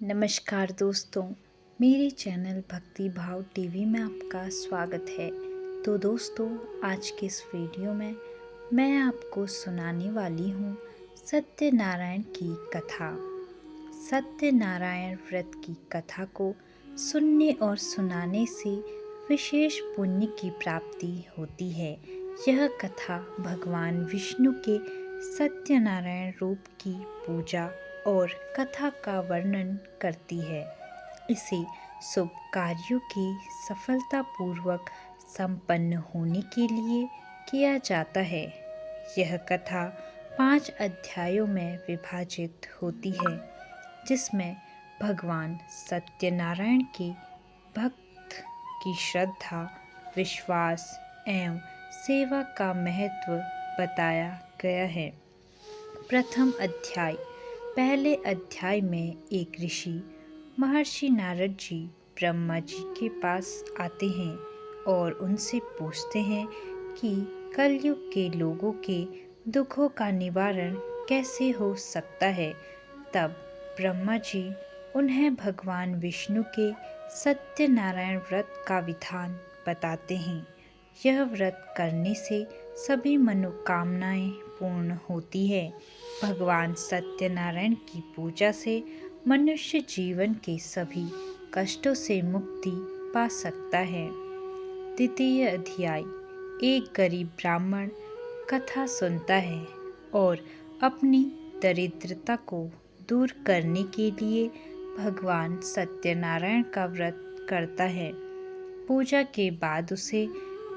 नमस्कार दोस्तों, मेरे चैनल भक्ति भाव टीवी में आपका स्वागत है। तो दोस्तों, आज के इस वीडियो में मैं आपको सुनाने वाली हूँ सत्यनारायण की कथा। सत्यनारायण व्रत की कथा को सुनने और सुनाने से विशेष पुण्य की प्राप्ति होती है। यह कथा भगवान विष्णु के सत्यनारायण रूप की पूजा और कथा का वर्णन करती है। इसे शुभ कार्यों के सफलतापूर्वक संपन्न होने के लिए किया जाता है। यह कथा 5 अध्यायों में विभाजित होती है, जिसमें भगवान सत्यनारायण के भक्त की श्रद्धा, विश्वास एवं सेवा का महत्व बताया गया है। प्रथम अध्याय। पहले अध्याय में एक ऋषि महर्षि नारद जी ब्रह्मा जी के पास आते हैं और उनसे पूछते हैं कि कलयुग के लोगों के दुखों का निवारण कैसे हो सकता है। तब ब्रह्मा जी उन्हें भगवान विष्णु के सत्यनारायण व्रत का विधान बताते हैं। यह व्रत करने से सभी मनोकामनाएं पूर्ण होती है। भगवान सत्यनारायण की पूजा से मनुष्य जीवन के सभी कष्टों से मुक्ति पा सकता है। द्वितीय अध्याय। एक गरीब ब्राह्मण कथा सुनता है और अपनी दरिद्रता को दूर करने के लिए भगवान सत्यनारायण का व्रत करता है। पूजा के बाद उसे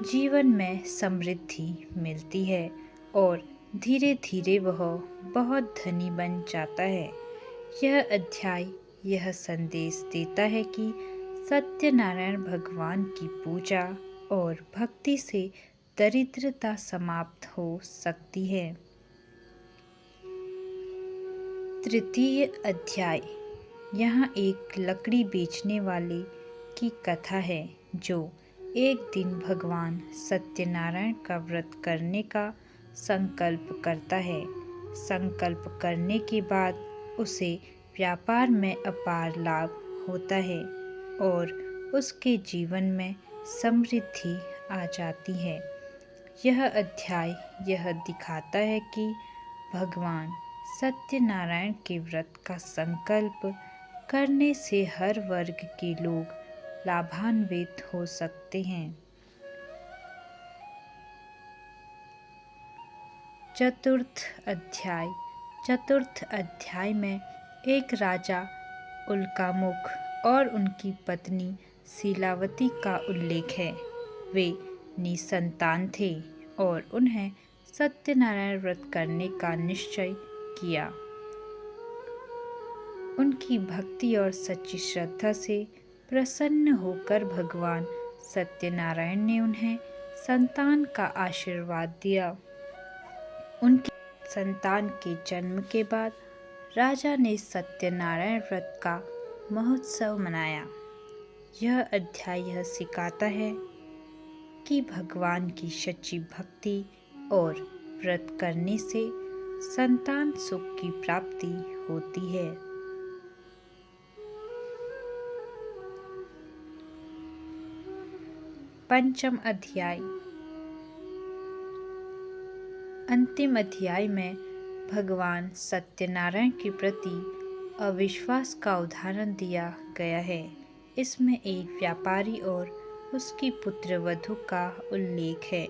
जीवन में समृद्धि मिलती है और धीरे धीरे वह बहुत धनी बन जाता है। यह अध्याय यह संदेश देता है कि सत्यनारायण भगवान की पूजा और भक्ति से दरिद्रता समाप्त हो सकती है। तृतीय अध्याय। यहाँ एक लकड़ी बेचने वाले की कथा है, जो एक दिन भगवान सत्यनारायण का व्रत करने का संकल्प करता है। संकल्प करने के बाद उसे व्यापार में अपार लाभ होता है और उसके जीवन में समृद्धि आ जाती है। यह अध्याय यह दिखाता है कि भगवान सत्यनारायण के व्रत का संकल्प करने से हर वर्ग के लोग लाभान्वित हो सकते हैं। चतुर्थ अध्याय। चतुर्थ अध्याय में एक राजा उल्कामुख और उनकी पत्नी शीलावती का उल्लेख है। वे निसंतान थे और उन्हें सत्यनारायण व्रत करने का निश्चय किया। उनकी भक्ति और सच्ची श्रद्धा से प्रसन्न होकर भगवान सत्यनारायण ने उन्हें संतान का आशीर्वाद दिया। उनकी संतान के जन्म के बाद राजा ने सत्यनारायण व्रत का महोत्सव मनाया। यह अध्याय यह सिखाता है कि भगवान की सच्ची भक्ति और व्रत करने से संतान सुख की प्राप्ति होती है। पंचम अध्याय। अंतिम अध्याय में भगवान सत्यनारायण के प्रति अविश्वास का उदाहरण दिया गया है। इसमें एक व्यापारी और उसकी पुत्रवधू का उल्लेख है,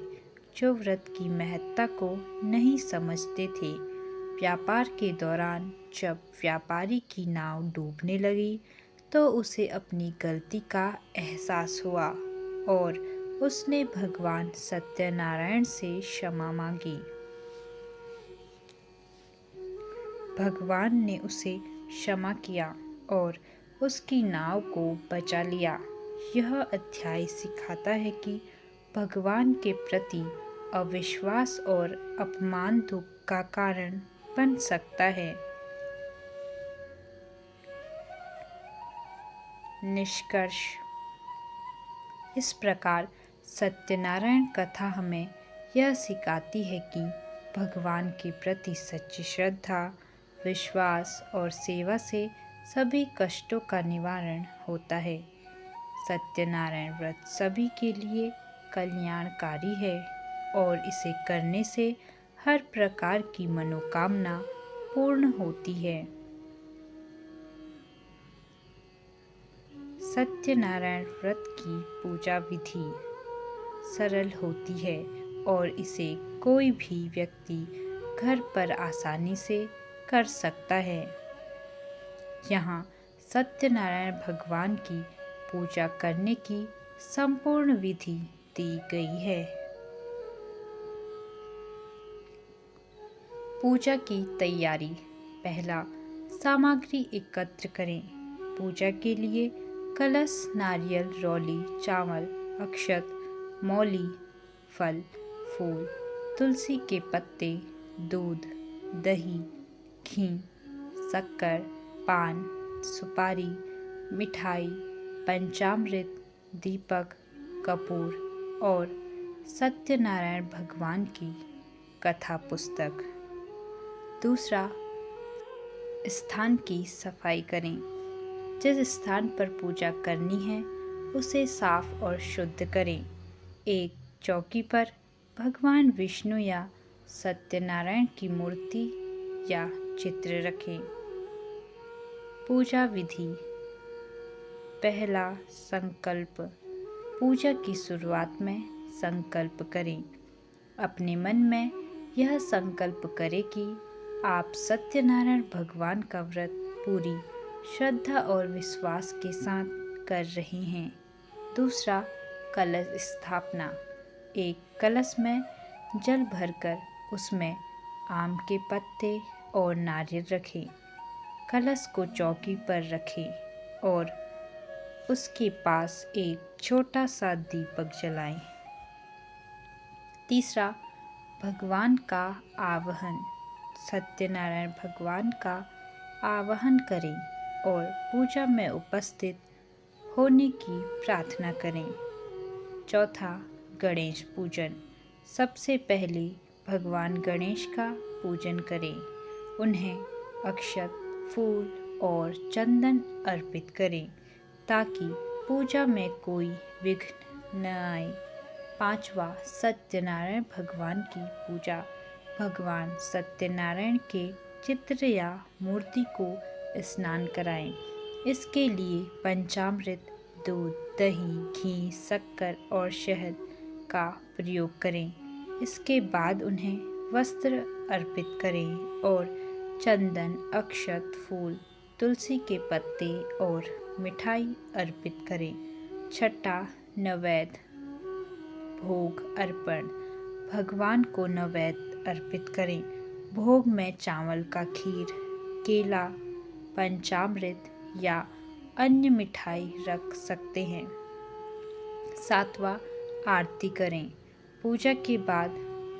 जो व्रत की महत्ता को नहीं समझते थे। व्यापार के दौरान जब व्यापारी की नाव डूबने लगी तो उसे अपनी गलती का एहसास हुआ और उसने भगवान सत्यनारायण से क्षमा मांगी। भगवान ने उसे क्षमा किया और उसकी नाव को बचा लिया। यह अध्याय सिखाता है कि भगवान के प्रति अविश्वास और अपमान दुख का कारण बन सकता है। निष्कर्ष। इस प्रकार सत्यनारायण कथा हमें यह सिखाती है कि भगवान के प्रति सच्ची श्रद्धा, विश्वास और सेवा से सभी कष्टों का निवारण होता है। सत्यनारायण व्रत सभी के लिए कल्याणकारी है और इसे करने से हर प्रकार की मनोकामना पूर्ण होती है। सत्यनारायण व्रत की पूजा विधि सरल होती है और इसे कोई भी व्यक्ति घर पर आसानी से कर सकता है। यहाँ सत्यनारायण भगवान की पूजा करने की संपूर्ण विधि दी गई है। पूजा की तैयारी। पहला, सामग्री एकत्र करें। पूजा के लिए कलश, नारियल, रौली, चावल, अक्षत, मौली, फल, फूल, तुलसी के पत्ते, दूध, दही, घी, शक्कर, पान, सुपारी, मिठाई, पंचामृत, दीपक, कपूर और सत्यनारायण भगवान की कथा पुस्तक। दूसरा, स्थान की सफाई करें। जिस स्थान पर पूजा करनी है उसे साफ और शुद्ध करें। एक चौकी पर भगवान विष्णु या सत्यनारायण की मूर्ति या चित्र रखें। पूजा विधि। पहला, संकल्प। पूजा की शुरुआत में संकल्प करें। अपने मन में यह संकल्प करें कि आप सत्यनारायण भगवान का व्रत पूरी श्रद्धा और विश्वास के साथ कर रहे हैं। दूसरा, कलश स्थापना। एक कलश में जल भरकर उसमें आम के पत्ते और नारियल रखें। कलश को चौकी पर रखें और उसके पास एक छोटा सा दीपक जलाएं। तीसरा, भगवान का आवाहन। सत्यनारायण भगवान का आवाहन करें और पूजा में उपस्थित होने की प्रार्थना करें। चौथा, गणेश पूजन। सबसे पहले भगवान गणेश का पूजन करें। उन्हें अक्षत, फूल और चंदन अर्पित करें ताकि पूजा में कोई विघ्न न आए। पांचवा, सत्यनारायण भगवान की पूजा। भगवान सत्यनारायण के चित्र या मूर्ति को स्नान कराएं। इसके लिए पंचामृत, दूध, दही, घी, शक्कर और शहद का प्रयोग करें। इसके बाद उन्हें वस्त्र अर्पित करें और चंदन, अक्षत, फूल, तुलसी के पत्ते और मिठाई अर्पित करें। छठा, नैवेद्य भोग अर्पण। भगवान को नैवेद्य अर्पित करें। भोग में चावल का खीर, केला, पंचामृत या अन्य मिठाई रख सकते हैं। सातवां, आरती करें। पूजा के बाद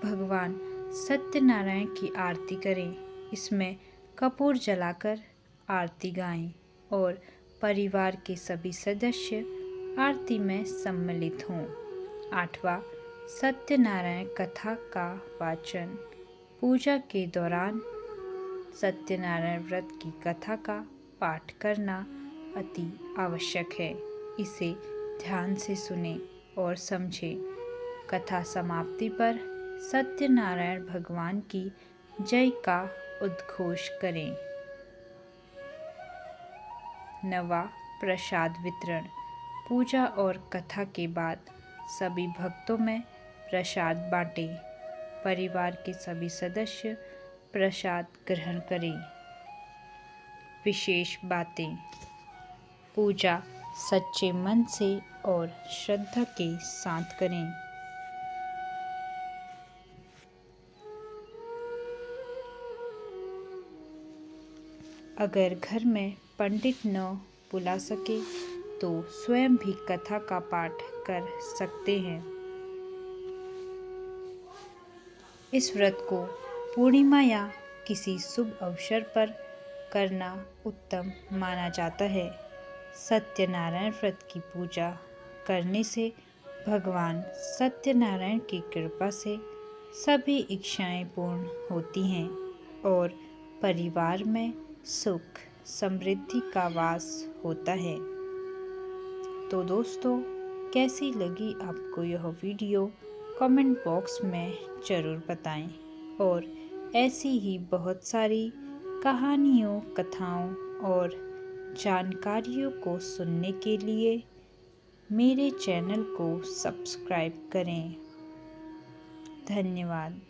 भगवान सत्यनारायण की आरती करें। इसमें कपूर जलाकर आरती गाएं और परिवार के सभी सदस्य आरती में सम्मिलित हों। आठवां, सत्यनारायण कथा का वाचन। पूजा के दौरान सत्यनारायण व्रत की कथा का पाठ करना अति आवश्यक है। इसे ध्यान से सुनें और समझें। कथा समाप्ति पर सत्यनारायण भगवान की जय का उद्घोष करें। नवा, प्रसाद वितरण। पूजा और कथा के बाद सभी भक्तों में प्रसाद बांटें। परिवार के सभी सदस्य प्रसाद ग्रहण करें। विशेष बातें। पूजा सच्चे मन से और श्रद्धा के साथ करें। अगर घर में पंडित न बुला सके तो स्वयं भी कथा का पाठ कर सकते हैं। इस व्रत को पूर्णिमा या किसी शुभ अवसर पर करना उत्तम माना जाता है। सत्यनारायण व्रत की पूजा करने से भगवान सत्यनारायण की कृपा से सभी इच्छाएं पूर्ण होती हैं और परिवार में सुख, समृद्धि का वास होता है। तो दोस्तों, कैसी लगी आपको यह वीडियो कमेंट बॉक्स में ज़रूर बताएं और ऐसी ही बहुत सारी कहानियों, कथाओं और जानकारियों को सुनने के लिए मेरे चैनल को सब्सक्राइब करें। धन्यवाद।